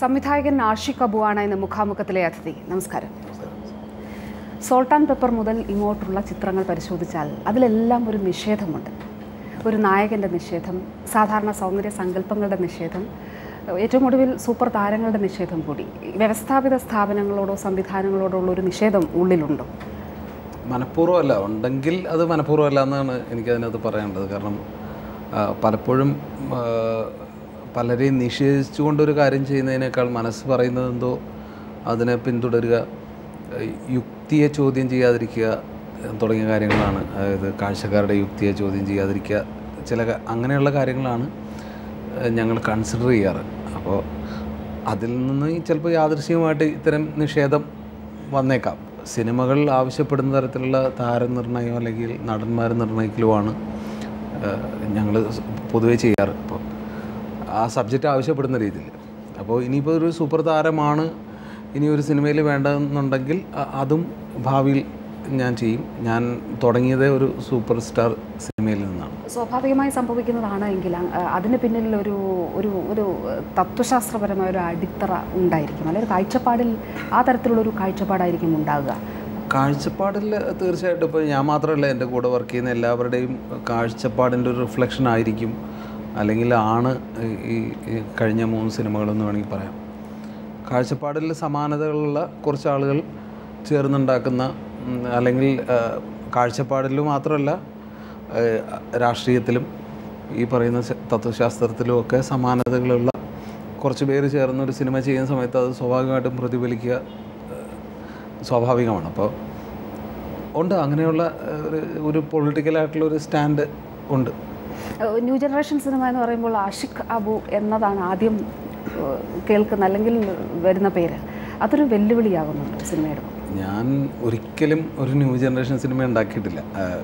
സംവിധായകൻ ആഷിഖ് അബുവാണ് ഇന്ന് മുഖാമുഖത്തിലെ അതിഥി. നമസ്കാരം. സോൾട്ട് ആൻഡ് പെപ്പർ മുതൽ ഇങ്ങോട്ടുള്ള ചിത്രങ്ങൾ പരിശോധിച്ചാൽ അതിലെല്ലാം ഒരു നിഷേധമുണ്ട്. ഒരു നായകൻ്റെ നിഷേധം, സാധാരണ സൗന്ദര്യ സങ്കല്പങ്ങളുടെ നിഷേധം, ഏറ്റവും ഒടുവിൽ സൂപ്പർ താരങ്ങളുടെ നിഷേധം കൂടി. വ്യവസ്ഥാപിത സ്ഥാപനങ്ങളോടോ സംവിധാനങ്ങളോടോ ഉള്ളൊരു നിഷേധം ഉള്ളിലുണ്ടോ? മനഃപൂർവ്വമല്ല, ഉണ്ടെങ്കിൽ അത് മനഃപൂർവ്വമല്ല എന്നാണ് എനിക്കതിനകത്ത് പറയാനുള്ളത്. കാരണം പലപ്പോഴും പലരെയും നിഷേധിച്ചുകൊണ്ടൊരു കാര്യം ചെയ്യുന്നതിനേക്കാൾ മനസ്സ് പറയുന്നത് എന്തോ അതിനെ പിന്തുടരുക, യുക്തിയെ ചോദ്യം ചെയ്യാതിരിക്കുക തുടങ്ങിയ കാര്യങ്ങളാണ്. അതായത് കാഴ്ചക്കാരുടെ യുക്തിയെ ചോദ്യം ചെയ്യാതിരിക്കുക, അങ്ങനെയുള്ള കാര്യങ്ങളാണ് ഞങ്ങൾ കൺസിഡർ ചെയ്യാറ്. അപ്പോൾ അതിൽ നിന്ന് ചിലപ്പോൾ യാദൃശ്ചികമായിട്ട് ഇത്തരം നിഷേധം വന്നേക്കാം. സിനിമകൾ ആവശ്യപ്പെടുന്ന തരത്തിലുള്ള താരനിർണ്ണയം അല്ലെങ്കിൽ നടന്മാരെ നിർണ്ണയിക്കലുമാണ് ഞങ്ങൾ പൊതുവേ ചെയ്യാറ്. അപ്പോൾ ആ സബ്ജക്റ്റ് ആവശ്യപ്പെടുന്ന രീതിയിൽ. അപ്പോൾ ഇനിയിപ്പോൾ ഒരു സൂപ്പർ താരമാണ് ഇനി ഒരു സിനിമയിൽ വേണ്ടതെന്നുണ്ടെങ്കിൽ അതും ഭാവിയിൽ ഞാൻ ചെയ്യും. ഞാൻ തുടങ്ങിയത് ഒരു സൂപ്പർ സ്റ്റാർ സിനിമയിൽ നിന്നാണ്. സ്വാഭാവികമായി സംഭവിക്കുന്നതാണ് എങ്കിൽ അതിന് പിന്നിൽ ഒരു ഒരു ഒരു തത്വശാസ്ത്രപരമായ ഒരു അടിത്തറ ഉണ്ടായിരിക്കും, അല്ലെങ്കിൽ ഒരു കാഴ്ചപ്പാടിൽ ആ തരത്തിലുള്ളൊരു കാഴ്ചപ്പാടായിരിക്കും ഉണ്ടാകുക. കാഴ്ചപ്പാടിൽ തീർച്ചയായിട്ടും ഇപ്പോൾ ഞാൻ മാത്രമല്ല, എൻ്റെ കൂടെ വർക്ക് ചെയ്യുന്ന എല്ലാവരുടെയും കാഴ്ചപ്പാടിൻ്റെ ഒരു റിഫ്ലക്ഷൻ ആയിരിക്കും, അല്ലെങ്കിൽ ആണ് ഈ കഴിഞ്ഞ 3 സിനിമകളെന്ന് വേണമെങ്കിൽ പറയാം. കാഴ്ചപ്പാടിൽ സമാനതകളുള്ള കുറച്ച് ആളുകൾ ചേർന്നുണ്ടാക്കുന്ന, അല്ലെങ്കിൽ കാഴ്ചപ്പാടിലും മാത്രമല്ല രാഷ്ട്രീയത്തിലും ഈ പറയുന്ന തത്വശാസ്ത്രത്തിലും ഒക്കെ സമാനതകളുള്ള കുറച്ച് പേര് ചേർന്നൊരു സിനിമ ചെയ്യുന്ന സമയത്ത് അത് സ്വാഭാവികമായിട്ടും പ്രതിഫലിക്കുക സ്വാഭാവികമാണ്. അപ്പോൾ ഉണ്ട്, അങ്ങനെയുള്ള ഒരു പൊളിറ്റിക്കലായിട്ടുള്ളൊരു സ്റ്റാൻഡ് ഉണ്ട്. ന്യൂ ജനറേഷൻ സിനിമ എന്ന് പറയുമ്പോൾ ആഷിഖ് അബു എന്നതാണ് ആദ്യം കേൾക്കുന്ന അല്ലെങ്കിൽ വരുന്ന പേര്. അതൊരു വെല്ലുവിളിയാകുന്നുണ്ട് സിനിമയുടെ. ഞാൻ ഒരിക്കലും ഒരു ന്യൂ ജനറേഷൻ സിനിമ ഉണ്ടാക്കിയിട്ടില്ല.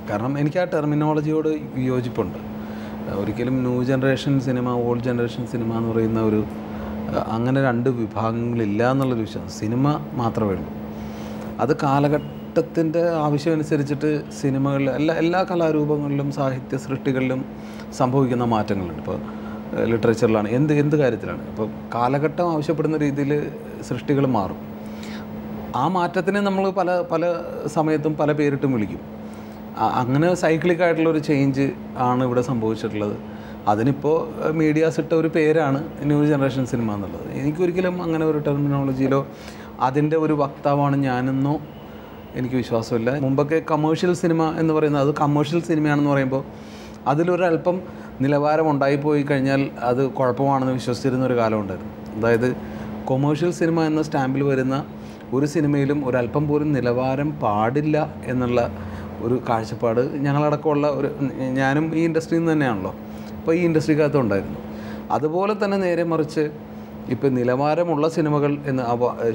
കാരണം എനിക്ക് ആ ടെർമിനോളജിയോട് വിയോജിപ്പുണ്ട്. ഒരിക്കലും new generation cinema, old generation cinema എന്ന് പറയുന്ന അങ്ങനെ 2 വിഭാഗങ്ങളില്ല എന്നുള്ളൊരു വിശ്വാസം. സിനിമ മാത്രമേ ഉള്ളൂ. അത് കാലഘട്ടത്തിൻ്റെ ആവശ്യമനുസരിച്ചിട്ട് സിനിമകളിൽ എല്ലാ കലാരൂപങ്ങളിലും സാഹിത്യ സൃഷ്ടികളിലും സംഭവിക്കുന്ന മാറ്റങ്ങളുണ്ട്. ഇപ്പോൾ ലിറ്ററേച്ചറിലാണ്, എന്ത് കാര്യത്തിലാണ്. ഇപ്പോൾ കാലഘട്ടം ആവശ്യപ്പെടുന്ന രീതിയിൽ സൃഷ്ടികൾ മാറും. ആ മാറ്റത്തിനെ നമ്മൾ പല സമയത്തും പല പേരിട്ടും വിളിക്കും. അങ്ങനെ സൈക്ലിക്കായിട്ടുള്ളൊരു ചേഞ്ച് ആണ് ഇവിടെ സംഭവിച്ചിട്ടുള്ളത്. അതിനിപ്പോൾ മീഡിയാസ് ഇട്ട ഒരു പേരാണ് ന്യൂ ജനറേഷൻ സിനിമ എന്നുള്ളത്. എനിക്കൊരിക്കലും അങ്ങനെ ഒരു ടെർമിനോളജിയിലോ അതിൻ്റെ ഒരു വക്താവാണ് ഞാനെന്നോ എനിക്ക് വിശ്വാസമില്ല. മുമ്പൊക്കെ കമേഴ്ഷ്യൽ സിനിമ എന്ന് പറയുന്നത്, അത് കമേഴ്ഷ്യൽ സിനിമയാണെന്ന് പറയുമ്പോൾ അതിലൊരല്പം നിലവാരം ഉണ്ടായിപ്പോയി കഴിഞ്ഞാൽ അത് കുഴപ്പമാണെന്ന് വിശ്വസിച്ചിരുന്ന ഒരു കാലമുണ്ടായിരുന്നു. അതായത് കൊമേഴ്ഷ്യൽ സിനിമ എന്ന സ്റ്റാമ്പിൽ വരുന്ന ഒരു സിനിമയിലും ഒരല്പം പോലും നിലവാരം പാടില്ല എന്നുള്ള ഒരു കാഴ്ചപ്പാട് ഞങ്ങളടക്കമുള്ള ഞാനും ഈ ഇൻഡസ്ട്രിയിൽ നിന്ന് തന്നെയാണല്ലോ, അപ്പോൾ ഈ ഇൻഡസ്ട്രിക്കകത്ത് ഉണ്ടായിരുന്നു. അതുപോലെ തന്നെ നേരെ മറിച്ച് ഇപ്പോൾ നിലവാരമുള്ള സിനിമകൾ എന്ന്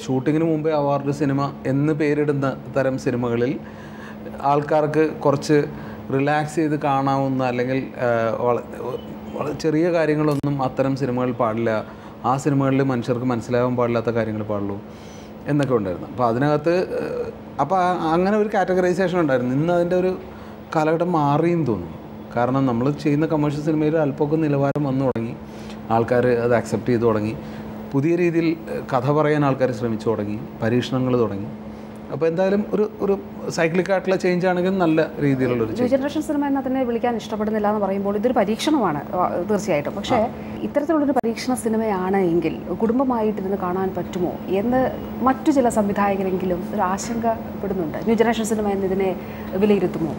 ഷൂട്ടിങ്ങിന് മുമ്പേ അവാർഡ് സിനിമ എന്ന് പേരിടുന്ന തരം സിനിമകളിൽ ആൾക്കാർക്ക് കുറച്ച് റിലാക്സ് ചെയ്ത് കാണാവുന്ന, അല്ലെങ്കിൽ വളരെ ചെറിയ കാര്യങ്ങളൊന്നും അത്തരം സിനിമകൾ പാടില്ല, ആ സിനിമകളിൽ മനുഷ്യർക്ക് മനസ്സിലാവാൻ പാടില്ലാത്ത കാര്യങ്ങൾ പാടുള്ളൂ എന്നൊക്കെ ഉണ്ടായിരുന്നു. അപ്പോൾ അതിനകത്ത് അങ്ങനെ ഒരു കാറ്റഗറൈസേഷൻ ഉണ്ടായിരുന്നു. ഇന്ന് അതിൻ്റെ ഒരു കാലഘട്ടം മാറിയെന്ന് തോന്നുന്നു. കാരണം നമ്മൾ ചെയ്യുന്ന കമേഴ്ഷ്യൽ സിനിമയിൽ അല്പമൊക്കെ നിലവാരം വന്നു തുടങ്ങി, ആൾക്കാർ അത് അക്സെപ്റ്റ് ചെയ്ത് തുടങ്ങി, പുതിയ രീതിയിൽ കഥ പറയാൻ ആൾക്കാർ ശ്രമിച്ചു തുടങ്ങി, പരീക്ഷണങ്ങൾ തുടങ്ങി. അപ്പോൾ എന്തായാലും ഒരു സൈക്ലിക്കായിട്ടുള്ള ചേഞ്ച് ആണെങ്കിൽ നല്ല രീതിയിലുള്ളൊരു ന്യൂ ജനറേഷൻ സിനിമ എന്ന് അതിനെ വിളിക്കാൻ ഇഷ്ടപ്പെടുന്നില്ല എന്ന് പറയുമ്പോൾ ഇതൊരു പരീക്ഷണമാണ് തീർച്ചയായിട്ടും. പക്ഷേ ഇത്തരത്തിലുള്ളൊരു പരീക്ഷണ സിനിമയാണ് എങ്കിൽ കുടുംബമായിട്ടിരുന്ന് കാണാൻ പറ്റുമോ എന്ന് മറ്റു ചില സംവിധായകരെങ്കിലും ഒരു ആശങ്കപ്പെടുന്നുണ്ട്. ന്യൂ ജനറേഷൻ സിനിമ എന്നതിനെ വിലയിരുത്തുമോ?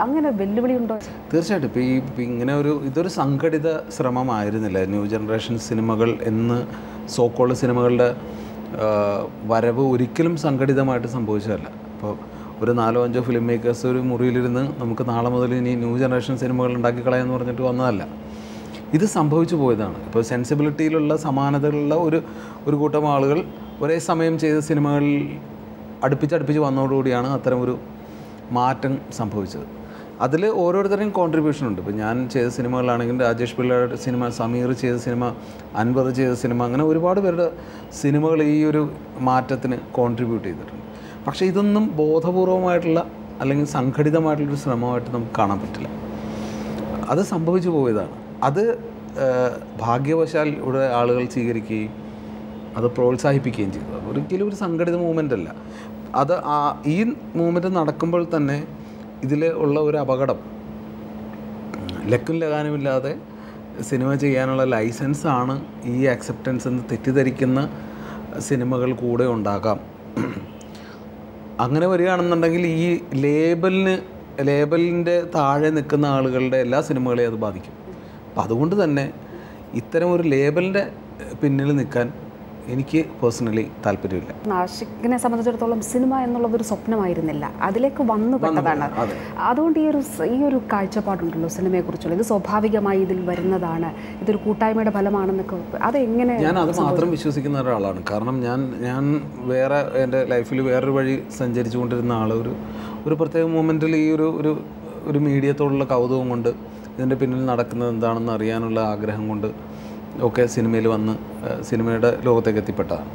അങ്ങനെ വെല്ലുവിളി ഉണ്ടോ? തീർച്ചയായിട്ടും. ഇപ്പോൾ ഇങ്ങനെ ഇതൊരു സംഘടിത ശ്രമമായിരുന്നില്ല ന്യൂ ജനറേഷൻ സിനിമകൾ എന്ന്. സോക്കോൾഡ് സിനിമകളുടെ വരവ് ഒരിക്കലും സംഘടിതമായിട്ട് സംഭവിച്ചതല്ല. ഇപ്പോൾ ഒരു 4-5 ഫിലിം മേക്കേഴ്സ് ഒരു മുറിയിലിരുന്ന് നമുക്ക് നാളെ മുതൽ ഇനി ന്യൂ ജനറേഷൻ സിനിമകൾ ഉണ്ടാക്കിക്കളയാന്ന് പറഞ്ഞിട്ട് വന്നതല്ല. ഇത് സംഭവിച്ചു പോയതാണ്. ഇപ്പോൾ സെൻസിബിലിറ്റിയിലുള്ള സമാനതകളുള്ള ഒരു കൂട്ടം ആളുകൾ ഒരേ സമയം ചെയ്ത സിനിമകളിൽ അടുപ്പിച്ച് വന്നതോടുകൂടിയാണ് അത്തരമൊരു മാറ്റം സംഭവിച്ചത്. അതിൽ ഓരോരുത്തരുടെയും കോൺട്രിബ്യൂഷൻ ഉണ്ട്. ഇപ്പോൾ ഞാൻ ചെയ്ത സിനിമകളാണെങ്കിൽ രാജേഷ് പിള്ളയുടെ സിനിമ, സമീർ ചെയ്ത സിനിമ, അൻവർ ചെയ്ത സിനിമ, അങ്ങനെ ഒരുപാട് പേരുടെ സിനിമകൾ ഈ ഒരു മാറ്റത്തിന് കോൺട്രിബ്യൂട്ട് ചെയ്തിട്ടുണ്ട്. പക്ഷേ ഇതൊന്നും ബോധപൂർവമായിട്ടുള്ള അല്ലെങ്കിൽ സംഘടിതമായിട്ടുള്ളൊരു ശ്രമമായിട്ട് നമുക്ക് കാണാൻ പറ്റില്ല. അത് സംഭവിച്ചു പോയതാണ്. അത് ഭാഗ്യവശാൽ ഇവിടെ ആളുകൾ സ്വീകരിക്കുകയും അത് പ്രോത്സാഹിപ്പിക്കുകയും ചെയ്തു. ഒരിക്കലും ഒരു സംഘടിത മൂവ്മെൻ്റ് അല്ല അത്. ഈ മൂവ്മെൻറ്റ് നടക്കുമ്പോൾ തന്നെ ഇതിൽ ഉള്ള ഒരു അപകടം, ലക്കും ലഗാനുമില്ലാതെ സിനിമ ചെയ്യാനുള്ള ലൈസൻസാണ് ഈ അക്സെപ്റ്റൻസ് എന്ന് തെറ്റിദ്ധരിക്കുന്ന സിനിമകൾ കൂടെ ഉണ്ടാകാം. അങ്ങനെ വരികയാണെന്നുണ്ടെങ്കിൽ ഈ ലേബലിൻ്റെ താഴെ നിൽക്കുന്ന ആളുകളുടെ എല്ലാ സിനിമകളെയും അത് ബാധിക്കും. അപ്പം അതുകൊണ്ട് തന്നെ ഇത്തരം ഒരു ലേബലിൻ്റെ പിന്നിൽ നിൽക്കാൻ എനിക്ക് പേഴ്സണലി താല്പര്യമില്ല. ആഷിഖിനെ സംബന്ധിച്ചിടത്തോളം സിനിമ എന്നുള്ളതൊരു സ്വപ്നമായിരുന്നില്ല, അതിലേക്ക് വന്നു പെട്ടതാണ്. അതുകൊണ്ട് ഈ ഒരു കാഴ്ചപ്പാടുണ്ടല്ലോ സിനിമയെക്കുറിച്ചുള്ള, ഇത് സ്വാഭാവികമായി ഇതിൽ വരുന്നതാണ്, ഇതൊരു കൂട്ടായ്മയുടെ ഫലമാണെന്നൊക്കെ, അതെങ്ങനെ? ഞാൻ അത് മാത്രം വിശ്വസിക്കുന്ന ഒരാളാണ്. കാരണം ഞാൻ വേറെ എൻ്റെ ലൈഫിൽ വേറൊരു വഴി സഞ്ചരിച്ചു കൊണ്ടിരുന്ന ആൾ ഒരു പ്രത്യേക മൂമെൻറ്റിൽ ഈ ഒരു മീഡിയത്തോടുള്ള കൗതുകം കൊണ്ട്, ഇതിൻ്റെ പിന്നിൽ നടക്കുന്നത് എന്താണെന്ന് അറിയാനുള്ള ആഗ്രഹം കൊണ്ട് ഒക്കെ സിനിമയിൽ വന്ന് സിനിമയുടെ ലോകത്തേക്ക് എത്തിപ്പെട്ടതാണ്.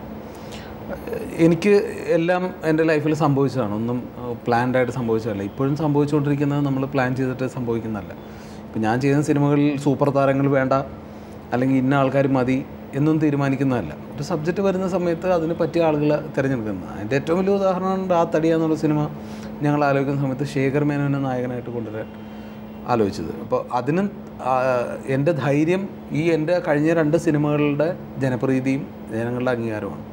എനിക്ക് എല്ലാം എൻ്റെ ലൈഫിൽ സംഭവിച്ചതാണ്, ഒന്നും പ്ലാൻഡായിട്ട് സംഭവിച്ചതല്ല. ഇപ്പോഴും സംഭവിച്ചുകൊണ്ടിരിക്കുന്നത് നമ്മൾ പ്ലാൻ ചെയ്തിട്ട് സംഭവിക്കുന്നതല്ല. ഇപ്പം ഞാൻ ചെയ്യുന്ന സിനിമകളിൽ സൂപ്പർ താരങ്ങൾ വേണ്ട, അല്ലെങ്കിൽ ഇന്ന ആൾക്കാർ മതി എന്നും തീരുമാനിക്കുന്നതല്ല. ഒരു സബ്ജക്റ്റ് വരുന്ന സമയത്ത് അതിന് പറ്റിയ ആളുകളെ തിരഞ്ഞെടുക്കുന്നത്. അതിൻ്റെ ഏറ്റവും വലിയ ഉദാഹരണമാണ് ആ തടിയ എന്നുള്ള സിനിമ ഞങ്ങൾ ആലോചിക്കുന്ന സമയത്ത് ശേഖർ മേനോനെ നായകനായിട്ട് കൊണ്ടുവരാൻ ആലോചിച്ചത്. അപ്പോൾ അതിന് എൻ്റെ ധൈര്യം എൻ്റെ കഴിഞ്ഞ 2 സിനിമകളുടെ ജനപ്രീതിയും ജനങ്ങളുടെ അംഗീകാരമാണ്.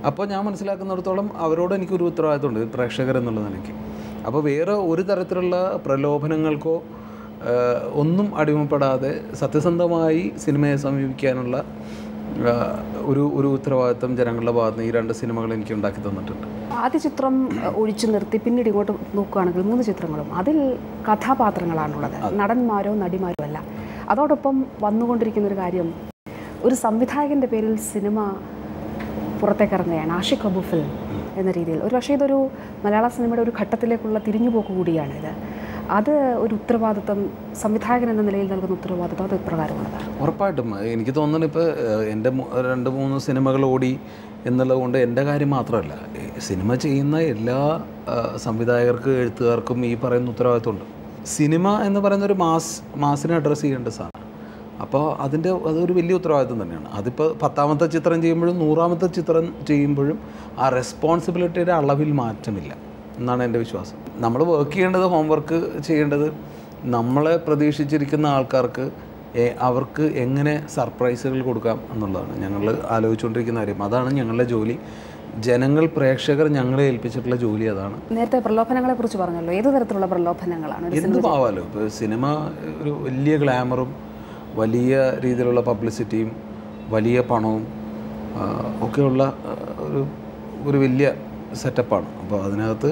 അപ്പോൾ ഞാൻ മനസ്സിലാക്കുന്നിടത്തോളം അവരോട് എനിക്കൊരു ഉത്തരവാദിത്തമുണ്ട് പ്രേക്ഷകർ എന്നുള്ള നിലയ്ക്ക്. അപ്പോൾ വേറെ ഒരു തരത്തിലുള്ള പ്രലോഭനങ്ങൾക്കോ ഒന്നും അടിമപ്പെടാതെ സത്യസന്ധമായി സിനിമയെ സമീപിക്കാനുള്ള ഒരു ഉത്തരവാദിത്തം ജനങ്ങളുടെ ഭാഗത്ത് ഈ 2 സിനിമകൾ എനിക്ക് ഉണ്ടാക്കി തന്നിട്ടുണ്ട്. ആദ്യ ചിത്രം ഒഴിച്ചു നിർത്തി പിന്നീട് ഇങ്ങോട്ട് നോക്കുകയാണെങ്കിൽ 3 ചിത്രങ്ങളും അതിൽ കഥാപാത്രങ്ങളാണുള്ളത്, നടന്മാരോ നടിമാരോ അല്ല. അതോടൊപ്പം വന്നുകൊണ്ടിരിക്കുന്നൊരു കാര്യം, ഒരു സംവിധായകൻ്റെ പേരിൽ സിനിമ പുറത്തേക്കിറങ്ങുകയാണ്, ആഷിഖ് അബു ഫിലിം എന്ന രീതിയിൽ. ഒരു പക്ഷേ ഇതൊരു മലയാള സിനിമയുടെ ഒരു ഘട്ടത്തിലേക്കുള്ള തിരിഞ്ഞുപോക്ക് കൂടിയാണിത്. അത് ഒരു ഉത്തരവാദിത്വം, സംവിധായകൻ എന്ന നിലയിൽ നൽകുന്ന ഉത്തരവാദിത്വം അത് ഇപ്രകാരമുള്ളതാണ്. ഉറപ്പായിട്ടും എനിക്ക് തോന്നുന്നു ഇപ്പോൾ എൻ്റെ 2-3 സിനിമകൾ ഓടി എന്നുള്ളത് കൊണ്ട് എൻ്റെ കാര്യം മാത്രമല്ല, സിനിമ ചെയ്യുന്ന എല്ലാ സംവിധായകർക്കും എഴുത്തുകാർക്കും ഈ പറയുന്ന ഉത്തരവാദിത്വമുണ്ട്. സിനിമ എന്ന് പറയുന്ന ഒരു മാസിനെ അഡ്രസ്സ് ചെയ്യേണ്ട സാധനം. അപ്പോൾ അതൊരു വലിയ ഉത്തരവാദിത്വം തന്നെയാണ്. അതിപ്പോൾ 10ാമത്തെ ചിത്രം ചെയ്യുമ്പോഴും 100ാമത്തെ ചിത്രം ചെയ്യുമ്പോഴും ആ റെസ്പോൺസിബിലിറ്റിയുടെ അളവിൽ മാറ്റമില്ല എന്നാണ് എൻ്റെ വിശ്വാസം. നമ്മൾ വർക്ക് ചെയ്യേണ്ടത്, ഹോംവർക്ക് ചെയ്യേണ്ടത് നമ്മളെ പ്രതീക്ഷിച്ചിരിക്കുന്ന ആൾക്കാർക്ക് അവർക്ക് എങ്ങനെ സർപ്രൈസുകൾ കൊടുക്കാം എന്നുള്ളതാണ് ഞങ്ങൾ ആലോചിച്ചുകൊണ്ടിരിക്കുന്ന കാര്യം. അതാണ് ഞങ്ങളുടെ ജോലി. പ്രേക്ഷകർ ഞങ്ങളെ ഏൽപ്പിച്ചിട്ടുള്ള ജോലി അതാണ്. നേരത്തെ പ്രലോഭനങ്ങളെ കുറിച്ച് പറഞ്ഞല്ലോ, ഏത് തരത്തിലുള്ള പ്രലോഭനങ്ങളാണ്? എന്തും ആവാലോ. ഇപ്പോൾ സിനിമ ഒരു വലിയ ഗ്ലാമറും വലിയ രീതിയിലുള്ള പബ്ലിസിറ്റിയും വലിയ പണവും ഒക്കെയുള്ള ഒരു വലിയ സെറ്റപ്പാണ്. അപ്പോൾ അതിനകത്ത്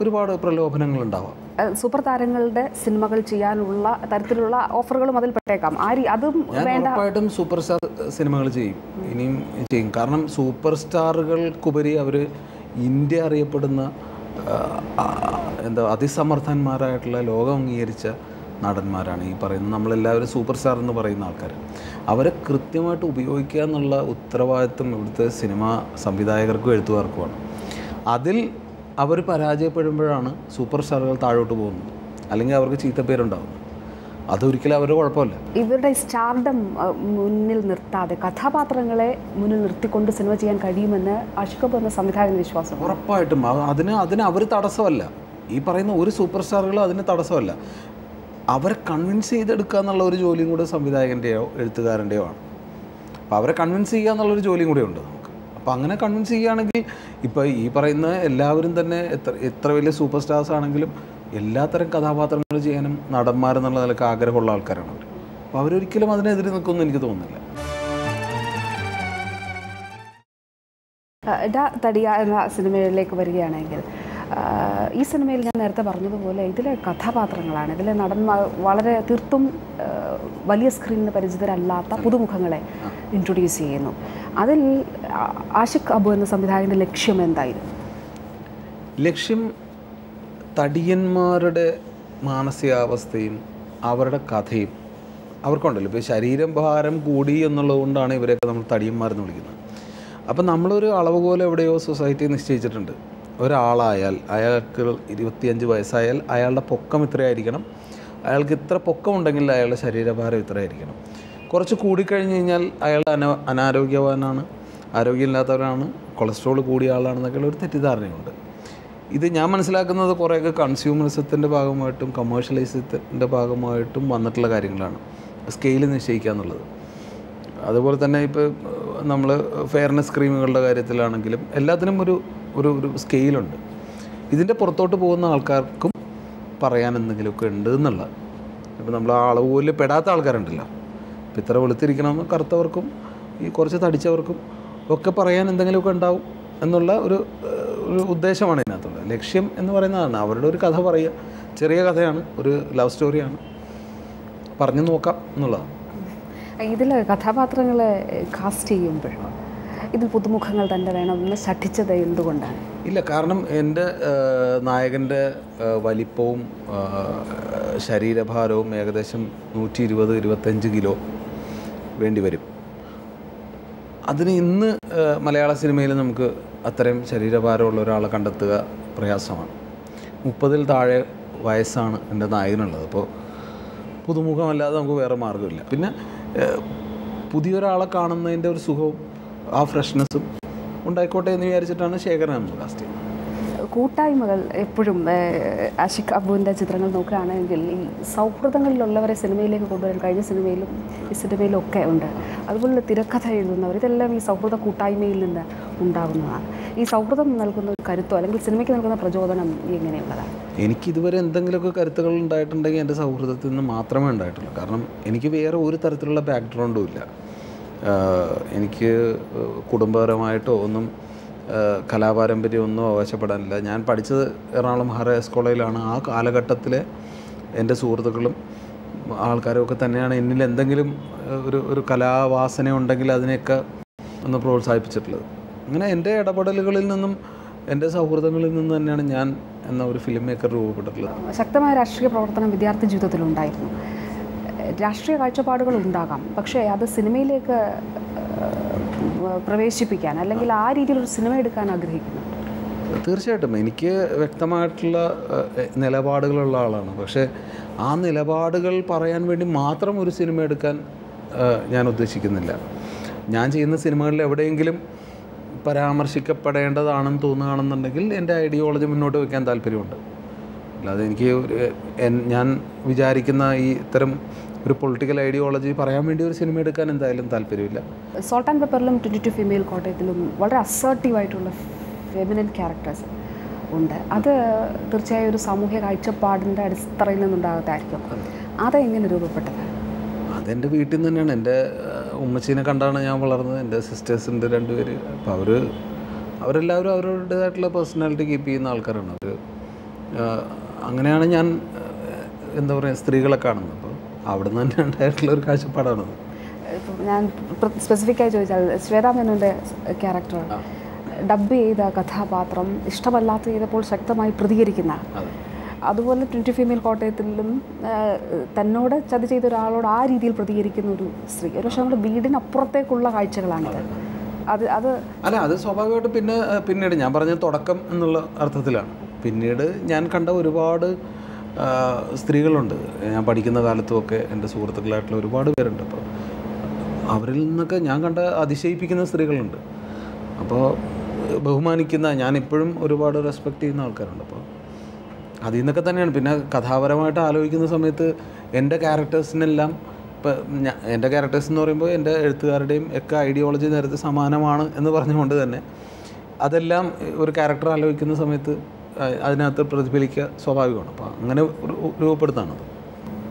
ഒരുപാട് പ്രലോഭനങ്ങളുണ്ടാവാം. സൂപ്പർ താരങ്ങളുടെ സിനിമകൾ ചെയ്യാനുള്ള തരത്തിലുള്ള ഓഫറുകളും അതിൽ പെട്ടേക്കാം. അതും ഉറപ്പായിട്ടും സൂപ്പർ സ്റ്റാർ സിനിമകൾ ചെയ്യും, ഇനിയും ചെയ്യും. കാരണം സൂപ്പർ സ്റ്റാറുകൾക്കുപരി അവർ ഇന്ത്യ അറിയപ്പെടുന്ന അതിസമർത്ഥന്മാരായിട്ടുള്ള ലോകം അംഗീകരിച്ച നടന്മാരാണ് ഈ പറയുന്നത്. നമ്മളെല്ലാവരും സൂപ്പർ സ്റ്റാർ എന്ന് പറയുന്ന ആൾക്കാർ. അവരെ കൃത്യമായിട്ട് ഉപയോഗിക്കുക എന്നുള്ള ഉത്തരവാദിത്വം ഇവിടുത്തെ സിനിമാ സംവിധായകർക്കും എഴുത്തുകാർക്കുമാണ്. അതിൽ അവർ പരാജയപ്പെടുമ്പോഴാണ് സൂപ്പർ സ്റ്റാറുകൾ താഴോട്ട് പോകുന്നത്, അല്ലെങ്കിൽ അവർക്ക് ചീത്തപ്പേരുണ്ടാകുന്നത്. അതൊരിക്കലും അവരുടെ കുഴപ്പമില്ല. ഇവരുടെ സ്റ്റാർഡം മുന്നിൽ നിർത്താതെ കഥാപാത്രങ്ങളെ മുന്നിൽ നിർത്തിക്കൊണ്ട് സിനിമ ചെയ്യാൻ കഴിയുമെന്ന് ആഷിഖ് അബു എന്ന സംവിധായകന് വിശ്വാസം. ഉറപ്പായിട്ടും അതിന് അവർ തടസ്സമല്ല. ഈ പറയുന്ന ഒരു സൂപ്പർ സ്റ്റാറുകളും അതിന് തടസ്സമല്ല. അവരെ കൺവിൻസ് ചെയ്തെടുക്കുക എന്നുള്ള ഒരു ജോലിയും കൂടെ സംവിധായകൻ്റെയോ എഴുത്തുകാരൻ്റെയോ ആണ്. അപ്പോൾ അവരെ കൺവിൻസ് ചെയ്യുക എന്നുള്ളൊരു ജോലിയും കൂടെ ഉണ്ട് നമുക്ക്. അപ്പോൾ അങ്ങനെ കൺവിൻസ് ചെയ്യുകയാണെങ്കിൽ ഇപ്പോൾ ഈ പറയുന്ന എല്ലാവരും തന്നെ എത്ര വലിയ സൂപ്പർ സ്റ്റാർസ് ആണെങ്കിലും എല്ലാത്തരം കഥാപാത്രങ്ങൾ ചെയ്യാനും നടന്മാരെന്നുള്ള നിലക്ക് ആഗ്രഹമുള്ള ആൾക്കാരാണ് അവർ. അപ്പോൾ അവരൊരിക്കലും അതിനെതിരെ നിൽക്കുമെന്ന് എനിക്ക് തോന്നുന്നില്ല. തടിയ എന്ന സിനിമയിലേക്ക് വരികയാണെങ്കിൽ, ഈ സിനിമയിൽ ഞാൻ നേരത്തെ പറഞ്ഞതുപോലെ ഇതിലെ കഥാപാത്രങ്ങളാണ്, ഇതിലെ നടന്മാർ വളരെ തീർത്തും വലിയ സ്ക്രീനിന് പരിചിതരല്ലാത്ത പുതുമുഖങ്ങളെ ഇൻട്രൊഡ്യൂസ് ചെയ്യുന്നു. അതിൽ ആഷിഖ് അബു എന്ന സംവിധായകൻ്റെ ലക്ഷ്യം എന്തായിരുന്നു? ലക്ഷ്യം തടിയന്മാരുടെ മാനസികാവസ്ഥയും അവരുടെ കഥയും അവർക്കുണ്ടല്ലോ. ഇപ്പോൾ ശരീരം ഭാരം കൂടി എന്നുള്ളത് കൊണ്ടാണ് ഇവരെയൊക്കെ നമ്മൾ തടിയന്മാരെന്ന് വിളിക്കുന്നത്. അപ്പം നമ്മളൊരു അളവുകോൽ എവിടെയോ സൊസൈറ്റി നിശ്ചയിച്ചിട്ടുണ്ട്. ഒരാളായാൽ, അയാൾക്ക് 25 വയസ്സായാൽ അയാളുടെ പൊക്കം ഇത്രയായിരിക്കണം, അയാൾക്ക് ഇത്ര പൊക്കം ഉണ്ടെങ്കിൽ അയാളുടെ ശരീരഭാരം ഇത്രയായിരിക്കണം. കുറച്ച് കൂടിക്കഴിഞ്ഞ് കഴിഞ്ഞാൽ അയാൾ അനാരോഗ്യവാനാണ്, ആരോഗ്യമില്ലാത്തവരാണ്, കൊളസ്ട്രോൾ കൂടിയ ആളാണെന്നൊക്കെയുള്ള ഒരു തെറ്റിദ്ധാരണയുണ്ട്. ഇത് ഞാൻ മനസ്സിലാക്കുന്നത് കുറേയൊക്കെ കൺസ്യൂമറിസത്തിൻ്റെ ഭാഗമായിട്ടും കമേഴ്ഷ്യലൈസത്തിൻ്റെ ഭാഗമായിട്ടും വന്നിട്ടുള്ള കാര്യങ്ങളാണ്, സ്കെയിൽ നിശ്ചയിക്കുക എന്നുള്ളത്. അതുപോലെ തന്നെ ഇപ്പോൾ നമ്മൾ ഫെയർനെസ് ക്രീമുകളുടെ കാര്യത്തിലാണെങ്കിലും എല്ലാത്തിനും ഒരു ഒരു ഒരു സ്കെയിലുണ്ട്. ഇതിൻ്റെ പുറത്തോട്ട് പോകുന്ന ആൾക്കാർക്കും പറയാൻ എന്തെങ്കിലുമൊക്കെ ഉണ്ട് എന്നുള്ള. ഇപ്പോൾ നമ്മൾ ആ അളവുകളിൽ പെടാത്ത ആൾക്കാരുണ്ടല്ലോ, ഇപ്പോൾ ഇത്ര വെളുത്തിരിക്കണമെന്ന് കറുത്തവർക്കും ഈ കുറച്ച് തടിച്ചവർക്കും ഒക്കെ പറയാൻ എന്തെങ്കിലുമൊക്കെ ഉണ്ടാവും എന്നുള്ള ഒരു ഒരു ഉദ്ദേശമാണ് ഇതിനകത്തുള്ളത്. ലക്ഷ്യം എന്ന് പറയുന്നതാണ് അവരുടെ ഒരു കഥ പറയുക. ചെറിയ കഥയാണ്, ഒരു ലവ് സ്റ്റോറിയാണ്, പറഞ്ഞു നോക്കാം എന്നുള്ളതാണ്. ഇതിൽ കഥാപാത്രങ്ങളെ കാസ്റ്റ് ചെയ്യുമ്പോൾ ഇതിൽ പുതുമുഖങ്ങൾ തന്നെ വേണമെന്ന് ശഠിച്ചത് എന്തുകൊണ്ടാണ്? ഇല്ല, കാരണം എൻ്റെ നായകൻ്റെ വലിപ്പവും ശരീരഭാരവും ഏകദേശം 120-125 കിലോ വേണ്ടി വരും. അതിന് ഇന്ന് മലയാള സിനിമയിൽ നമുക്ക് അത്രയും ശരീരഭാരമുള്ള ഒരാളെ കണ്ടെത്തുക പ്രയാസമാണ്. 30-ൽ താഴെ വയസ്സാണ് എൻ്റെ നായകനുള്ളത്. അപ്പോൾ പുതുമുഖമല്ലാതെ നമുക്ക് വേറെ മാർഗ്ഗമില്ല. പിന്നെ പുതിയൊരാളെ കാണുന്നതിൻ്റെ ഒരു സുഖവും ആ ഫ്രഷ്നെസ്സും ഉണ്ടായിക്കോട്ടെ എന്ന് വിചാരിച്ചിട്ടാണ് ശേഖരൻ നമ്മൾ കാസ്റ്റ് ചെയ്യുന്നത്. കൂട്ടായ്മകൾ എപ്പോഴും ആഷിഖ് അബുവിൻ്റെ ചിത്രങ്ങൾ നോക്കുകയാണെങ്കിൽ ഈ സൗഹൃദങ്ങളിലുള്ളവരെ സിനിമയിലേക്ക് കൊണ്ടുവരാൻ കഴിഞ്ഞ സിനിമയിലും ഈ സിനിമയിലും ഒക്കെ ഉണ്ട്. അതുപോലെ തിരക്കഥ എഴുതുന്നവർ ഇതെല്ലാം ഈ സൗഹൃദ കൂട്ടായ്മയിൽ നിന്ന് ഉണ്ടാകുന്നതാണ്. ഈ സൗഹൃദം നൽകുന്ന ഒരു കരുത്തോ അല്ലെങ്കിൽ സിനിമയ്ക്ക് നൽകുന്ന പ്രചോദനം എങ്ങനെയുള്ളതാണ്? എനിക്കിതുവരെ എന്തെങ്കിലുമൊക്കെ കരുത്തുകൾ ഉണ്ടായിട്ടുണ്ടെങ്കിൽ എൻ്റെ സൗഹൃദത്തിൽ നിന്ന് മാത്രമേ ഉണ്ടായിട്ടുള്ളൂ. കാരണം എനിക്ക് വേറെ ഒരു തരത്തിലുള്ള ബാക്ക്ഗ്രൗണ്ടും ഇല്ല. എനിക്ക് കുടുംബപരമായിട്ടോ ഒന്നും കലാപാരമ്പര്യമൊന്നും അവകാശപ്പെടാനില്ല. ഞാൻ പഠിച്ചത് എറണാകുളം ഹയർ കോളേജിലാണ്. ആ കാലഘട്ടത്തിലെ എൻ്റെ സുഹൃത്തുക്കളും ആൾക്കാരും ഒക്കെ തന്നെയാണ് എന്നിൽ എന്തെങ്കിലും ഒരു കലാവാസന ഉണ്ടെങ്കിൽ അതിനെയൊക്കെ ഒന്ന് പ്രോത്സാഹിപ്പിച്ചിട്ടുള്ളത്. അങ്ങനെ എൻ്റെ ഇടപെടലുകളിൽ നിന്നും എൻ്റെ സൗഹൃദങ്ങളിൽ നിന്ന് തന്നെയാണ് ഞാൻ എന്ന ഒരു ഫിലിം മേക്കർ രൂപപ്പെട്ടിട്ടുള്ളത്. ശക്തമായ രാഷ്ട്രീയ പ്രവർത്തനം വിദ്യാർത്ഥി ജീവിതത്തിലുണ്ടായിരുന്നു. രാഷ്ട്രീയ കാഴ്ചപ്പാടുകൾ ഉണ്ടാകാം, പക്ഷേ അത് സിനിമയിലേക്ക് പ്രവേശിപ്പിക്കാൻ അല്ലെങ്കിൽ ആ രീതിയിലൊരു സിനിമ എടുക്കാൻ ആഗ്രഹിക്കുന്നു. തീർച്ചയായിട്ടും എനിക്ക് വ്യക്തമായിട്ടുള്ള നിലപാടുകളുള്ള ആളാണ്. പക്ഷേ ആ നിലപാടുകൾ പറയാൻ വേണ്ടി മാത്രം ഒരു സിനിമ എടുക്കാൻ ഞാൻ ഉദ്ദേശിക്കുന്നില്ല. ഞാൻ ചെയ്യുന്ന സിനിമകളിൽ എവിടെയെങ്കിലും പരാമർശിക്കപ്പെടേണ്ടതാണെന്ന് തോന്നുകയാണെന്നുണ്ടെങ്കിൽ എൻ്റെ ഐഡിയോളജി മുന്നോട്ട് വയ്ക്കാൻ താല്പര്യമുണ്ട്. അല്ലാതെ എനിക്ക് ഞാൻ വിചാരിക്കുന്ന ഈ ഇത്തരം ഒരു പൊളിറ്റിക്കൽ ഐഡിയോളജി പറയാൻ വേണ്ടി ഒരു സിനിമ എടുക്കാൻ എന്തായാലും താല്പര്യമില്ല. സോൾട്ട് ആൻഡ് പെപ്പറിലും 22 ഫീമെയിൽ കോട്ടയത്തിലും വളരെ അസേർട്ടീവായിട്ടുള്ള ഫെമിനിൻ ക്യാരക്ടേഴ്സ് ഉണ്ട്. അത് തീർച്ചയായും ഒരു സാമൂഹ്യ കാഴ്ചപ്പാടിൻ്റെ അടിത്തറയിൽ നിന്നുണ്ടാകത്തായിരിക്കും. അതെങ്ങനെ രൂപപ്പെട്ടത്? അതെൻ്റെ വീട്ടിൽ നിന്ന് തന്നെയാണ്. എൻ്റെ ഉമ്മച്ചീനെ കണ്ടാണ് ഞാൻ വളർന്നത്. എൻ്റെ സിസ്റ്റേഴ്സുണ്ട് 2 പേര്. അപ്പോൾ അവരെല്ലാവരും അവരുടേതായിട്ടുള്ള പേഴ്സണാലിറ്റി കീപ്പ് ചെയ്യുന്ന ആൾക്കാരാണ്. അങ്ങനെയാണ് ഞാൻ എന്താ പറയുക സ്ത്രീകളെ കാണുന്നത്. അപ്പോൾ അവിടെ നിന്ന് തന്നെ ഉണ്ടായിട്ടുള്ള ഒരു കാഴ്ചപ്പാടാണത്. ഞാൻ സ്പെസിഫിക്കായി ചോദിച്ചാൽ ശ്വേതാ മേനോൻ്റെ ക്യാരക്ടർ ഡബ് ചെയ്ത കഥാപാത്രം ഇഷ്ടമല്ലാത്ത ചെയ്തപ്പോൾ ശക്തമായി പ്രതികരിക്കുന്ന, അതുപോലെ 22 ഫീമെയിൽ കോട്ടയത്തിലും തന്നോട് ചതി ചെയ്ത ഒരാളോട് ആ രീതിയിൽ പ്രതികരിക്കുന്ന ഒരു സ്ത്രീ. ഒരു പക്ഷേ നമ്മുടെ വീടിനപ്പുറത്തേക്കുള്ള കാഴ്ചകളാണിത്. അത് സ്വാഭാവികമായിട്ട് പിന്നീട് ഞാൻ പറഞ്ഞ തുടക്കം എന്നുള്ള അർത്ഥത്തിലാണ്. പിന്നീട് ഞാൻ കണ്ട ഒരുപാട് സ്ത്രീകളുണ്ട്. ഞാൻ പഠിക്കുന്ന കാലത്തുമൊക്കെ എൻ്റെ സുഹൃത്തുക്കളായിട്ടുള്ള ഒരുപാട് പേരുണ്ട്. അപ്പോൾ അവരിൽ നിന്നൊക്കെ ഞാൻ കണ്ട അതിശയിപ്പിക്കുന്ന സ്ത്രീകളുണ്ട്. അപ്പോൾ ബഹുമാനിക്കുന്ന, ഞാനിപ്പോഴും ഒരുപാട് റെസ്പെക്റ്റ് ചെയ്യുന്ന ആൾക്കാരുണ്ട്. അപ്പോൾ അതിൽ നിന്നൊക്കെ തന്നെയാണ്. പിന്നെ കഥാപരമായിട്ട് ആലോചിക്കുന്ന സമയത്ത് എൻ്റെ ക്യാരക്ടേഴ്സിനെല്ലാം എൻ്റെ ക്യാരക്ടേഴ്സ് എന്ന് പറയുമ്പോൾ എൻ്റെ എഴുത്തുകാരുടെയും ഒക്കെ ഐഡിയോളജി നേരത്തെ സമാനമാണ് എന്ന് പറഞ്ഞുകൊണ്ട് തന്നെ അതെല്ലാം ഒരു ക്യാരക്ടർ ആലോചിക്കുന്ന സമയത്ത് അതിനകത്ത് പ്രതിഫലിക്കുക സ്വാഭാവികമാണ്. അപ്പോൾ അങ്ങനെ രൂപപ്പെടുത്താണത്.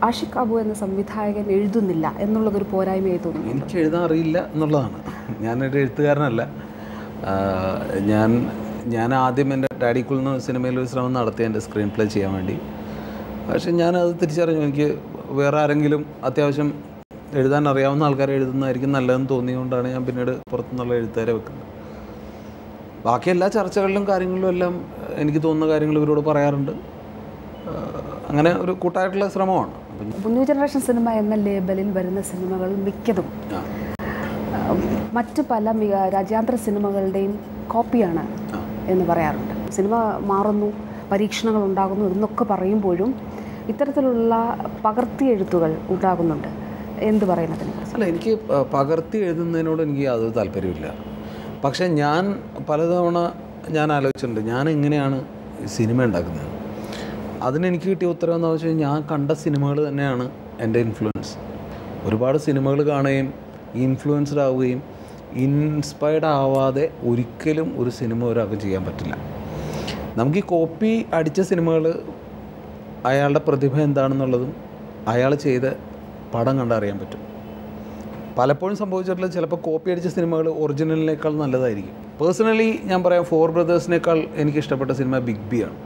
ആഷിഖ് അബു എന്ന സംവിധായകൻ എഴുതുന്നില്ല എന്നുള്ളതൊരു പോരായ്മയായി തോന്നുന്നു. എനിക്ക് എഴുതാൻ അറിയില്ല എന്നുള്ളതാണ്. ഞാനൊരു എഴുത്തുകാരനല്ല. ഞാൻ ആദ്യം എൻ്റെ ഡാഡിക്കുൾ എന്ന സിനിമയിൽ ഒരു ശ്രമം നടത്തി എൻ്റെ സ്ക്രീൻ പ്ലേ ചെയ്യാൻ വേണ്ടി. പക്ഷേ ഞാനത് തിരിച്ചറിഞ്ഞു. എനിക്ക് വേറെ ആരെങ്കിലും അത്യാവശ്യം എഴുതാൻ അറിയാവുന്ന ആൾക്കാരെ എഴുതുന്നതായിരിക്കും നല്ലതെന്ന് തോന്നിയതുകൊണ്ടാണ് ഞാൻ പിന്നീട് പുറത്തുനിന്നുള്ള എഴുത്തുകാരെ വെക്കുന്നത്. ബാക്കി എല്ലാ ചർച്ചകളിലും കാര്യങ്ങളിലും എല്ലാം എനിക്ക് തോന്നുന്ന കാര്യങ്ങൾ ഇവരോട് പറയാറുണ്ട്. അങ്ങനെ ഒരു കൂട്ടായിട്ടുള്ള ശ്രമമാണ്. ന്യൂ ജനറേഷൻ സിനിമ എന്ന ലേബലിൽ വരുന്ന സിനിമകൾ മിക്കതും മറ്റു പല രാജ്യാന്തര സിനിമകളുടെയും കോപ്പിയാണ് എന്ന് പറയാറുണ്ട്. സിനിമ മാറുന്നു, പരീക്ഷണങ്ങൾ ഉണ്ടാകുന്നു എന്നൊക്കെ പറയുമ്പോഴും ഇത്തരത്തിലുള്ള പകർത്തി എഴുത്തുകൾ ഉണ്ടാകുന്നുണ്ട്. എന്ത് പറയുന്നതിന്? അല്ല, എനിക്ക് പകർത്തി എഴുതുന്നതിനോട് എനിക്ക് യാതൊരു താല്പര്യമില്ല. പക്ഷേ ഞാൻ പലതവണ ഞാൻ ആലോചിച്ചിട്ടുണ്ട് ഞാൻ എങ്ങനെയാണ് സിനിമ ഉണ്ടാക്കുന്നത്. അതിനെനിക്ക് കിട്ടിയ ഉത്തരം എന്താണെന്ന് വെച്ച് കഴിഞ്ഞാൽ ഞാൻ കണ്ട സിനിമകൾ തന്നെയാണ് എൻ്റെ ഇൻഫ്ലുവൻസ്. ഒരുപാട് സിനിമകൾ കാണുകയും ഇൻഫ്ലുവൻസ്ഡ് ആവുകയും ഇൻസ്പയർഡ് ആവാതെ ഒരിക്കലും ഒരു സിനിമ ഒരാൾക്ക് ചെയ്യാൻ പറ്റില്ല. നമുക്ക് ഈ കോപ്പി അടിച്ച സിനിമകൾ അയാളുടെ പ്രതിഭ എന്താണെന്നുള്ളതും അയാൾ ചെയ്ത പടം കണ്ടറിയാൻ പറ്റും. പലപ്പോഴും സംഭവിച്ചിട്ടുള്ള ചിലപ്പോൾ കോപ്പി അടിച്ച സിനിമകൾ ഒറിജിനലിനേക്കാൾ നല്ലതായിരിക്കും. പേഴ്സണലി ഞാൻ പറയാം, ഫോർ ബ്രദേഴ്സിനേക്കാൾ എനിക്കിഷ്ടപ്പെട്ട സിനിമ ബിഗ് ബി ആണ്.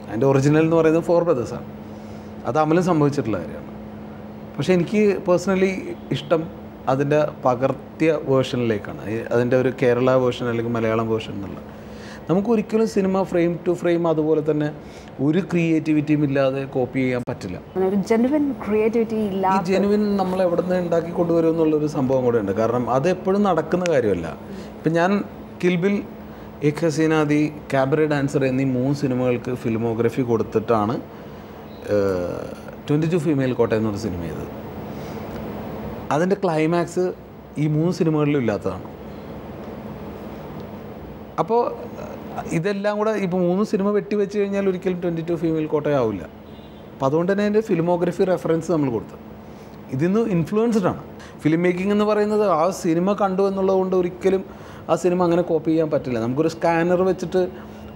അതിൻ്റെ ഒറിജിനൽ എന്ന് പറയുന്നത് ഫോർ ബ്രദേഴ്സാണ്. അത് അമലും സംഭവിച്ചിട്ടുള്ള കാര്യമാണ്. പക്ഷേ എനിക്ക് പേഴ്സണലി ഇഷ്ടം അതിൻ്റെ പകർത്തിയ വേർഷനിലേക്കാണ്, അതിൻ്റെ ഒരു കേരള വേർഷൻ അല്ലെങ്കിൽ മലയാളം വേർഷൻ എന്നുള്ള. നമുക്കൊരിക്കലും സിനിമ ഫ്രെയിം ടു ഫ്രെയിം അതുപോലെ തന്നെ ഒരു ക്രിയേറ്റിവിറ്റിയും ഇല്ലാതെ കോപ്പി ചെയ്യാൻ പറ്റില്ല. ഒരു ജെനുവിൻ ക്രിയേറ്റിവിറ്റി ഇല്ല. ഈ ജെനുവിൻ നമ്മൾ എവിടെ നിന്ന് ഉണ്ടാക്കി കൊണ്ടുവരും എന്നുള്ളൊരു സംഭവം കൂടെ ഉണ്ട്. കാരണം അത് എപ്പോഴും നടക്കുന്ന കാര്യമല്ല. ഇപ്പം ഞാൻ കിൽബിൽ, ഏക് ഹസീനാദി, കാബറെ ഡാൻസർ എന്നീ 3 സിനിമകൾക്ക് ഫിലിമോഗ്രഫി കൊടുത്തിട്ടാണ് 22 ഫീമെയിൽ കോട്ടയം എന്നൊരു സിനിമ ചെയ്തത്. അതിൻ്റെ ക്ലൈമാക്സ് ഈ 3 സിനിമകളിലും ഇല്ലാത്തതാണ്. അപ്പോൾ ഇതെല്ലാം കൂടെ ഇപ്പോൾ 3 സിനിമ വെച്ച് കഴിഞ്ഞാൽ ഒരിക്കലും 22 ഫീമെയിൽ കോട്ടയം ആവില്ല. അപ്പോൾ അതുകൊണ്ട് തന്നെ അതിൻ്റെ ഫിലിമോഗ്രഫി റെഫറൻസ് നമ്മൾ കൊടുത്തു. ഇതിന്ന് ഇൻഫ്ലുവൻസ്ഡ് ആണ്. ഫിലിം മേക്കിംഗ് എന്ന് പറയുന്നത് ആ സിനിമ കണ്ടു എന്നുള്ളതുകൊണ്ട് ഒരിക്കലും ആ സിനിമ അങ്ങനെ കോപ്പി ചെയ്യാൻ പറ്റില്ല. നമുക്കൊരു സ്കാനർ വെച്ചിട്ട്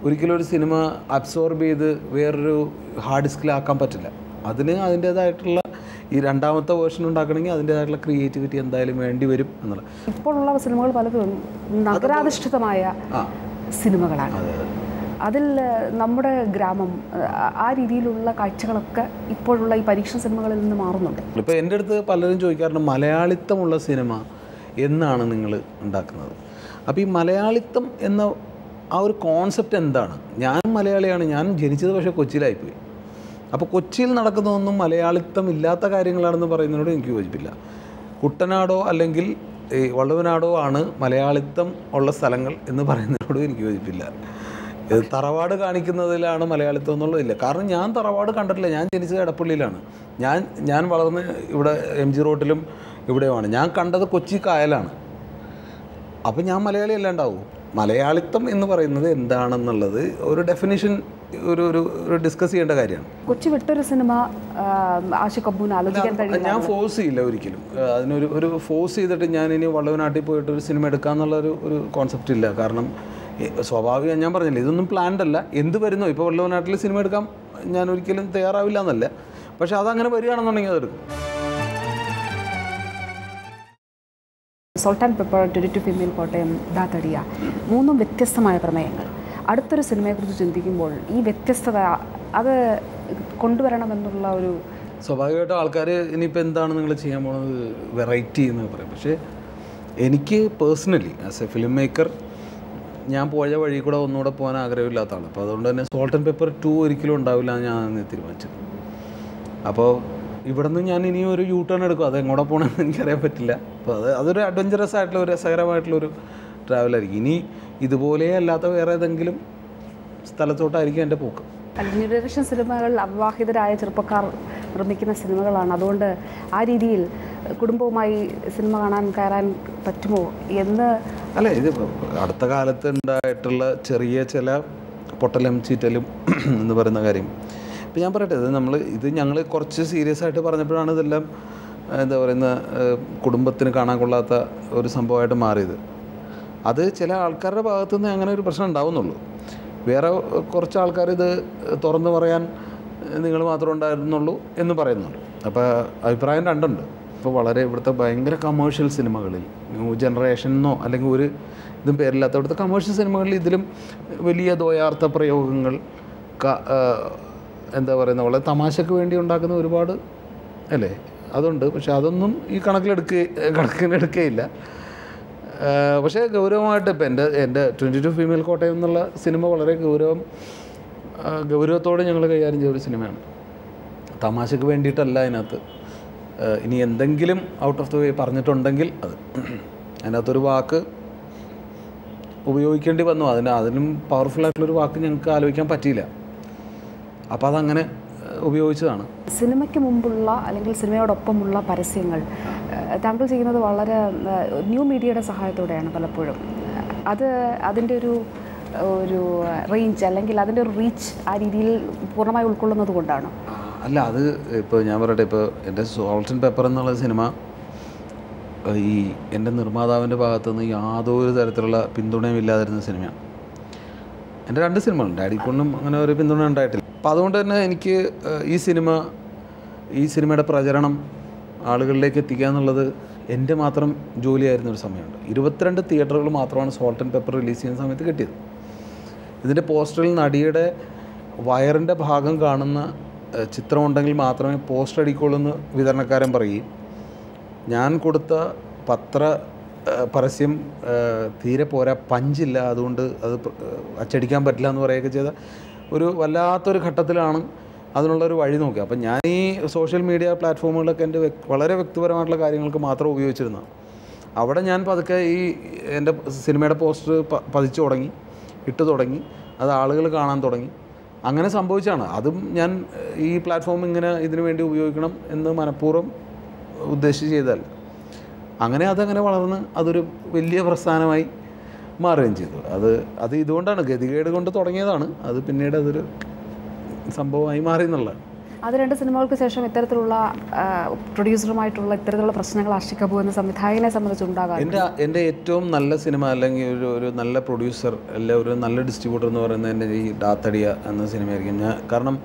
ഒരിക്കലും ഒരു സിനിമ അബ്സോർബ് ചെയ്ത് വേറൊരു ഹാർഡ് ഡിസ്കിലാക്കാൻ പറ്റില്ല. അതിന് അതിൻ്റേതായിട്ടുള്ള ഈ രണ്ടാമത്തെ വേർഷൻ ഉണ്ടാക്കണമെങ്കിൽ അതിൻ്റേതായിട്ടുള്ള ക്രിയേറ്റിവിറ്റി എന്തായാലും വേണ്ടി വരും എന്നുള്ളത്. ഇപ്പോഴുള്ള സിനിമകൾ പലതും നഗരാധിഷ്ഠിതമായ സിനിമകളാണ്. അതിൽ നമ്മുടെ ഗ്രാമം, ആ രീതിയിലുള്ള കാഴ്ചകളൊക്കെ ഇപ്പോഴുള്ള ഈ പരീക്ഷണ സിനിമകളിൽ നിന്ന് മാറുന്നുണ്ട്. ഇപ്പോൾ എൻ്റെ അടുത്ത് പലരും ചോദിക്കാറുണ്ട്, മലയാളിത്തമുള്ള സിനിമ എന്നാണ് നിങ്ങൾ ഉണ്ടാക്കുന്നത്? അപ്പോൾ ഈ മലയാളിത്തം എന്ന ആ ഒരു കോൺസെപ്റ്റ് എന്താണ്? ഞാൻ മലയാളിയാണ്, ഞാൻ ജനിച്ചത് പക്ഷേ കൊച്ചിയിലായിപ്പോയി. അപ്പോൾ കൊച്ചിയിൽ നടക്കുന്നതൊന്നും മലയാളിത്തം ഇല്ലാത്ത കാര്യങ്ങളാണെന്ന് പറയുന്നതിനോട് എനിക്ക് യോജിപ്പില്ല. കുട്ടനാടോ അല്ലെങ്കിൽ വള്ളുവനാടോ ആണ് മലയാളിത്തം ഉള്ള സ്ഥലങ്ങൾ എന്ന് പറയുന്നതിനോടും എനിക്ക് യോജിപ്പില്ല. തറവാട് കാണിക്കുന്നതിലാണ് മലയാളിത്തം എന്നുള്ളതില്ല. കാരണം ഞാൻ തറവാട് കണ്ടിട്ടില്ല. ഞാൻ ജനിച്ചത് എടപ്പള്ളിയിലാണ്. ഞാൻ വളർന്ന് ഇവിടെ MG റോട്ടിലും ഇവിടെയുമാണ്. ഞാൻ കണ്ടത് കൊച്ചി കായലാണ്. അപ്പോൾ ഞാൻ മലയാളി അല്ലാണ്ടാവും. മലയാളിത്തം എന്ന് പറയുന്നത് എന്താണെന്നുള്ളത് ഒരു ഡെഫിനിഷൻ ഒരു ഡിസ്കസ് ചെയ്യേണ്ട കാര്യമാണ്. കൊച്ചി വിട്ടൊരു സിനിമ ആഷിഖ് അബുവിന് ആലോചിക്കാൻ കഴിയില്ല. ഞാൻ ഫോഴ്സ് ചെയ്യില്ല ഒരിക്കലും. അതിനൊരു ഫോഴ്സ് ചെയ്തിട്ട് ഞാൻ ഇനി വള്ളുവനാട്ടിൽ പോയിട്ട് ഒരു സിനിമ എടുക്കാമെന്നുള്ളൊരു കോൺസെപ്റ്റ് ഇല്ല. കാരണം സ്വാഭാവികം, ഞാൻ പറഞ്ഞില്ല, ഇതൊന്നും പ്ലാൻഡ് അല്ല. എന്ത് വരുന്നോ, ഇപ്പോൾ വള്ളുവനാട്ടിൽ സിനിമ എടുക്കാം ഞാൻ ഒരിക്കലും തയ്യാറാവില്ല എന്നല്ല. പക്ഷെ അതങ്ങനെ വരികയാണെന്നുണ്ടെങ്കിൽ അതെടുക്കും. Salt and pepper, 22 female Kottayam, ദാ തടിയ, 3 വ്യത്യസ്തമായ പ്രമേയങ്ങൾ. അടുത്തൊരു സിനിമയെക്കുറിച്ച് ചിന്തിക്കുമ്പോൾ ഈ വ്യത്യസ്തത അത് കൊണ്ടുവരണമെന്നുള്ള ഒരു സ്വാഭാവികമായിട്ടും ആൾക്കാർ ഇനിയിപ്പോൾ എന്താണ് നിങ്ങൾ ചെയ്യാൻ പോകുന്നത്, വെറൈറ്റി എന്ന് പറയും. പക്ഷേ എനിക്ക് personally as A film maker ഞാൻ പോയ വഴി കൂടെ ഒന്നുകൂടെ പോകാൻ ആഗ്രഹമില്ലാത്തതാണ്. അപ്പോൾ അതുകൊണ്ട് തന്നെ സോൾട്ട് ആൻഡ് പെപ്പർ 2 ഒരിക്കലും ഉണ്ടാവില്ല എന്ന് ഞാൻ തീരുമാനിച്ചത്. അപ്പോൾ ഇവിടെ നിന്ന് ഞാൻ ഇനിയും ഒരു യൂ ടേൺ എടുക്കും. അത് എങ്ങോട്ട് പോകണമെന്ന് എനിക്കറിയാൻ പറ്റില്ല. അപ്പോൾ അതൊരു അഡ്വഞ്ചറസ് ആയിട്ടുള്ള ഒരു രസകരമായിട്ടുള്ളൊരു ട്രാവലായിരിക്കും. ഇനി ഇതുപോലെ അല്ലാത്ത വേറെ ഏതെങ്കിലും സ്ഥലത്തോട്ടായിരിക്കും എൻ്റെ പോക്ക്. ന്യൂ ജനറേഷൻ സിനിമകൾ അവിവാഹിതരായ ചെറുപ്പക്കാർ നിർമ്മിക്കുന്ന സിനിമകളാണ്. അതുകൊണ്ട് ആ രീതിയിൽ കുടുംബവുമായി സിനിമ കാണാൻ കയറാൻ പറ്റുമോ എന്ന് അല്ല, ഇത് അടുത്ത കാലത്ത് ഉണ്ടായിട്ടുള്ള ചെറിയ ചില പൊട്ടലും ചീറ്റലും എന്ന് പറയുന്ന കാര്യം ഇപ്പോൾ ഞാൻ പറയട്ടെ, ഇത് ഞങ്ങൾ കുറച്ച് സീരിയസ് ആയിട്ട് പറഞ്ഞപ്പോഴാണ് ഇതെല്ലാം എന്താ പറയുന്ന കുടുംബത്തിന് കാണാൻ കൊള്ളാത്ത ഒരു സംഭവമായിട്ട് മാറിയത്. അത് ചില ആൾക്കാരുടെ ഭാഗത്തു നിന്ന് അങ്ങനെ ഒരു പ്രശ്നം ഉണ്ടാവുന്നുള്ളൂ. വേറെ കുറച്ച് ആൾക്കാർ ഇത് തുറന്ന് പറയാൻ നിങ്ങൾ മാത്രമേ ഉണ്ടായിരുന്നുള്ളൂ എന്ന് പറയുന്നുണ്ട്. അപ്പോൾ അഭിപ്രായം രണ്ടുണ്ട്. ഇപ്പോൾ വളരെ ഇവിടുത്തെ ഭയങ്കര കമേഴ്ഷ്യൽ സിനിമകളിൽ, ന്യൂ ജനറേഷനെന്നോ അല്ലെങ്കിൽ ഒരു ഇതും പേരില്ലാത്ത ഇവിടുത്തെ കമേഴ്ഷ്യൽ സിനിമകളിൽ ഇതിലും വലിയ ദ്വയാർത്ഥ പ്രയോഗങ്ങൾ, എന്താ പറയുന്നത്, വളരെ തമാശക്ക് വേണ്ടി ഉണ്ടാക്കുന്ന ഒരുപാട് അല്ലേ അതുണ്ട്. പക്ഷെ അതൊന്നും ഈ കണക്കിനെടുക്കുകയില്ല. പക്ഷേ ഗൗരവമായിട്ട് ഇപ്പം എൻ്റെ 22 ഫീമെയിൽ കോട്ടയം എന്നുള്ള സിനിമ വളരെ ഗൗരവത്തോടെ ഞങ്ങൾ കൈകാര്യം ചെയ്ത ഒരു സിനിമയാണ്. തമാശക്ക് വേണ്ടിയിട്ടല്ല അതിനകത്ത്. ഇനി എന്തെങ്കിലും ഔട്ട് ഓഫ് ദ വേ പറഞ്ഞിട്ടുണ്ടെങ്കിൽ അതിനകത്തൊരു വാക്ക് ഉപയോഗിക്കേണ്ടി വന്നു. അതിനും പവർഫുള്ളായിട്ടുള്ളൊരു വാക്ക് ഞങ്ങൾക്ക് ആലോചിക്കാൻ പറ്റിയില്ല. അപ്പോൾ അതങ്ങനെ ഉപയോഗിച്ചതാണ്. സിനിമയ്ക്ക് മുമ്പുള്ള അല്ലെങ്കിൽ സിനിമയോടൊപ്പമുള്ള പരസ്യങ്ങൾ താങ്കൾ ചെയ്യുന്നത് വളരെ ന്യൂ മീഡിയയുടെ സഹായത്തോടെയാണ് പലപ്പോഴും. അത് അതിൻ്റെ ഒരു റേഞ്ച് അല്ലെങ്കിൽ അതിൻ്റെ ഒരു റീച്ച് ആ രീതിയിൽ പൂർണ്ണമായി ഉൾക്കൊള്ളുന്നത് കൊണ്ടാണ്? അല്ല, അത് ഇപ്പോൾ ഞാൻ പറയട്ടെ, ഇപ്പോൾ എൻ്റെ സോൾട്ട് ആൻഡ് പെപ്പർ എന്നുള്ള സിനിമ ഈ എൻ്റെ നിർമ്മാതാവിൻ്റെ ഭാഗത്തുനിന്ന് യാതൊരു തരത്തിലുള്ള പിന്തുണയും ഇല്ലാതിരുന്ന സിനിമയാണ്. എൻ്റെ 2 സിനിമകളുണ്ട്, ഡാഡിക്കൊന്നും അങ്ങനെ ഒരു പിന്തുണ ഉണ്ടായിട്ടില്ല. അപ്പോൾ അതുകൊണ്ട് തന്നെ എനിക്ക് ഈ സിനിമയുടെ പ്രചരണം ആളുകളിലേക്ക് എത്തിക്കുക എന്നുള്ളത് എൻ്റെ മാത്രം ജോലിയായിരുന്നൊരു സമയമുണ്ട്. 22 തിയേറ്ററുകൾ മാത്രമാണ് സോൾട്ട് ആൻഡ് പെപ്പർ റിലീസ് ചെയ്യുന്ന സമയത്ത് കിട്ടിയത്. ഇതിൻ്റെ പോസ്റ്ററിൽ നടിയുടെ വയറിൻ്റെ ഭാഗം കാണുന്ന ചിത്രമുണ്ടെങ്കിൽ മാത്രമേ പോസ്റ്റർ അടിക്കുള്ളൂ എന്ന് വിതരണക്കാരൻ പറയും. ഞാൻ കൊടുത്ത പരസ്യം തീരെ പോരാ, പഞ്ചില്ല, അതുകൊണ്ട് അത് അച്ചടിക്കാൻ പറ്റില്ല എന്ന് പറയുകയൊക്കെ ചെയ്ത ഒരു വല്ലാത്തൊരു ഘട്ടത്തിലാണ് അതിനുള്ളൊരു വഴി നോക്കി. അപ്പം ഞാൻ ഈ സോഷ്യൽ മീഡിയ പ്ലാറ്റ്ഫോമുകളൊക്കെ എൻ്റെ വളരെ വ്യക്തിപരമായിട്ടുള്ള കാര്യങ്ങൾക്ക് മാത്രം ഉപയോഗിച്ചിരുന്നു. അവിടെ ഞാൻ പതുക്കെ എൻ്റെ സിനിമയുടെ പോസ്റ്റർ പതിച്ചു തുടങ്ങി, ഇട്ട് തുടങ്ങി, അത് ആളുകൾ കാണാൻ തുടങ്ങി. അങ്ങനെ സംഭവിച്ചാണ്. അതും ഞാൻ ഈ പ്ലാറ്റ്ഫോം ഇങ്ങനെ ഇതിനു വേണ്ടി ഉപയോഗിക്കണം എന്ന് മനഃപൂർവ്വം ഉദ്ദേശിച്ച് ചെയ്തതല്ല. അതങ്ങനെ വളർന്ന് അതൊരു വലിയ പ്രസ്ഥാനമായി മാറുകയും ചെയ്തു. അത് ഇതുകൊണ്ടാണ്, ഗതികേട് കൊണ്ട് തുടങ്ങിയതാണ്. അത് പിന്നീട് അതൊരു സംഭവമായി മാറി എന്നുള്ളത്. അത് 2 സിനിമകൾക്ക് ശേഷം ഇത്തരത്തിലുള്ള പ്രൊഡ്യൂസറുമായിട്ടുള്ള ഇത്തരത്തിലുള്ള പ്രശ്നങ്ങൾ ആഷിഖ് കപൂർ എന്ന സംവിധായകനെ സംബന്ധിച്ചുണ്ടാകാറുണ്ട്. എൻ്റെ ഏറ്റവും നല്ല സിനിമ അല്ലെങ്കിൽ ഒരു നല്ല പ്രൊഡ്യൂസർ അല്ലെ ഒരു നല്ല ഡിസ്ട്രിബ്യൂട്ടർ എന്ന് പറയുന്നത് എൻ്റെ ഈ ഡാത്തടിയ എന്ന സിനിമയായിരിക്കും. കാരണം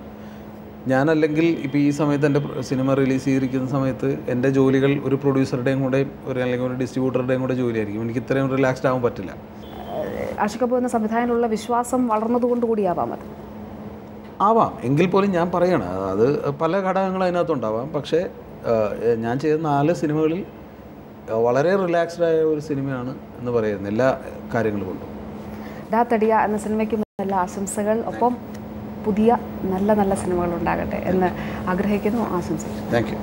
ഞാനല്ലെങ്കിൽ ഇപ്പോൾ ഈ സമയത്ത് എൻ്റെ സിനിമ റിലീസ് ചെയ്തിരിക്കുന്ന സമയത്ത് എൻ്റെ ജോലികൾ ഒരു പ്രൊഡ്യൂസറുടെയും കൂടെ അല്ലെങ്കിൽ ഒരു ഡിസ്ട്രിബ്യൂട്ടറുടെയും കൂടെ ജോലിയായിരിക്കും. എനിക്ക് ഇത്രയും റിലാക്സ്ഡ് ആവാൻ പറ്റില്ല. ആഷിഖ് കപൂർ എന്ന സംവിധായകനുള്ള വിശ്വാസം വളർന്നതുകൊണ്ട് കൂടിയാവാം അത്. ആവാം, എങ്കിൽ പോലും ഞാൻ പറയുകയാണ്, അത് പല ഘടകങ്ങൾ അതിനകത്തുണ്ടാവാം. പക്ഷേ ഞാൻ ചെയ്ത 4 സിനിമകളിൽ വളരെ റിലാക്സ്ഡ് ആയ ഒരു സിനിമയാണ് എന്ന് പറയുന്നത് എല്ലാ കാര്യങ്ങളും കൊണ്ടും. ഡാത്തടിയ എന്ന സിനിമയ്ക്ക് എല്ലാ ആശംസകൾ. ഒപ്പം പുതിയ നല്ല സിനിമകൾ ഉണ്ടാകട്ടെ എന്ന് ആഗ്രഹിക്കുന്നു, ആശംസിക്കുന്നു. Thank you.